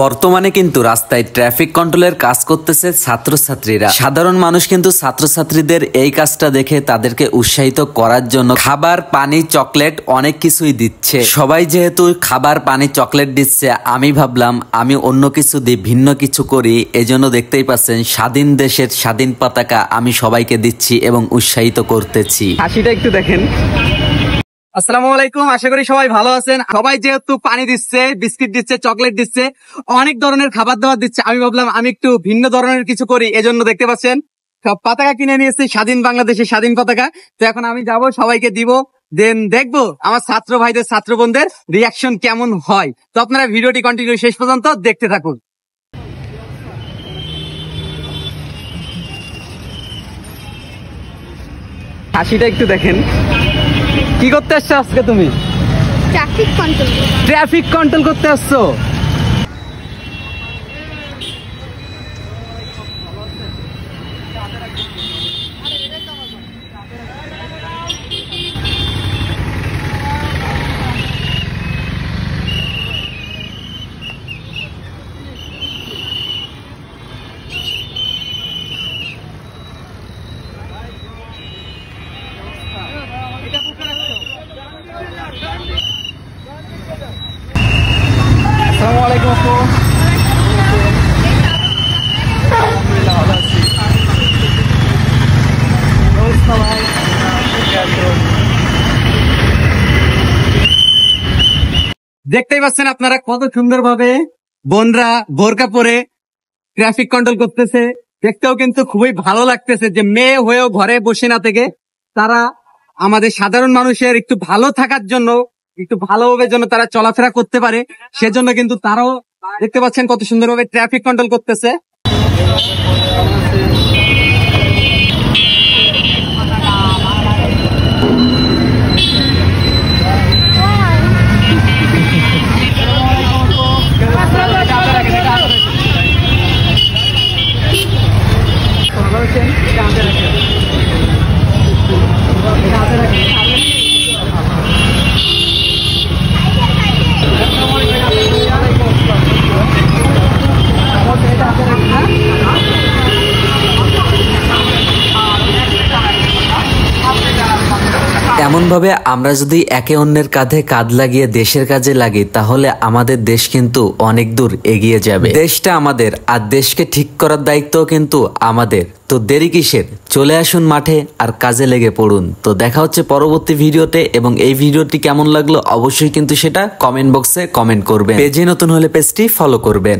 বর্তমানে কিন্তু রাস্তায় ট্রাফিক কন্ট্রোলের কাজ করতেছে ছাত্রছাত্রীরা। সাধারণ মানুষ কিন্তু ছাত্রছাত্রীদের এই কাজটা দেখে তাদেরকে উৎসাহিত করার জন্য খাবার, পানি, চকলেট অনেক কিছুই দিচ্ছে। সবাই যেহেতু খাবার, পানি, চকলেট দিচ্ছে, আমি ভাবলাম আমি অন্য কিছু দিই, ভিন্ন কিছু করি। এজন্য দেখতেই পাচ্ছেন স্বাধীন দেশের স্বাধীন পতাকা আমি সবাইকে দিচ্ছি এবং উৎসাহিত করতেছি। হাসিটা একটু দেখেন। আসসালামু আলাইকুম, আশা করি সবাই ভালো আছেন। সবাই যেহেতু পানি দিচ্ছে, বিস্কিট দিচ্ছে, চকলেট দিচ্ছে, অনেক ধরনের খাবার দাবার দিচ্ছে, আমি ভাবলাম আমি একটু ভিন্ন ধরনের কিছু করি। এজন্য দেখতে পাচ্ছেন সব পতাকা কিনে নিয়েছি, স্বাধীন বাংলাদেশের স্বাধীন পতাকা। তো এখন আমি যাব, সবাইকে দিব, দেন দেখবো আমার ছাত্র ভাইদের, ছাত্র বোনদের রিয়াকশন কেমন হয়। তো আপনারা ভিডিওটি কন্টিনিউ শেষ পর্যন্ত দেখতে থাকুন। হাসিটা একটু দেখেন। কি করতে আসছো আজকে তুমি? ট্রাফিক কন্ট্রোল করতে আসছো? আসসালামু আলাইকুম আপু। আলহামদুলিল্লাহ ভালো আছি। দেখতেই পাচ্ছেন আপনারা কত সুন্দরভাবে বোনরা বোরকা পরে ট্রাফিক কন্ট্রোল করতেছে। দেখতেও কিন্তু খুবই ভালো লাগতেছে যে মেয়ে হয়েও ঘরে বসে না থেকে তারা আমাদের সাধারণ মানুষের একটু ভালো থাকার জন্য, একটু ভালোভাবে যেন তারা চলাফেরা করতে পারে, সেজন্য কিন্তু তারাও দেখতে পাচ্ছেন কত সুন্দরভাবে ট্রাফিক কন্ট্রোল করতেছে। এমনভাবে আমরা যদি একে অন্যের কাঁধে কাঁধ লাগিয়ে দেশের কাজে লাগি, তাহলে আমাদের দেশ কিন্তু অনেক দূর এগিয়ে যাবে। দেশটা আমাদের, আর দেশকে ঠিক করার দায়িত্ব কিন্তু আমাদের। তো দেরি কিসের? চলে আসুন মাঠে আর কাজে লেগে পড়ুন। তো দেখা হচ্ছে পরবর্তী ভিডিওতে, এবং এই ভিডিওটি কেমন লাগলো অবশ্যই কিন্তু সেটা কমেন্ট বক্সে কমেন্ট করবেন। পেজে নতুন হলে পেজটি ফলো করবেন।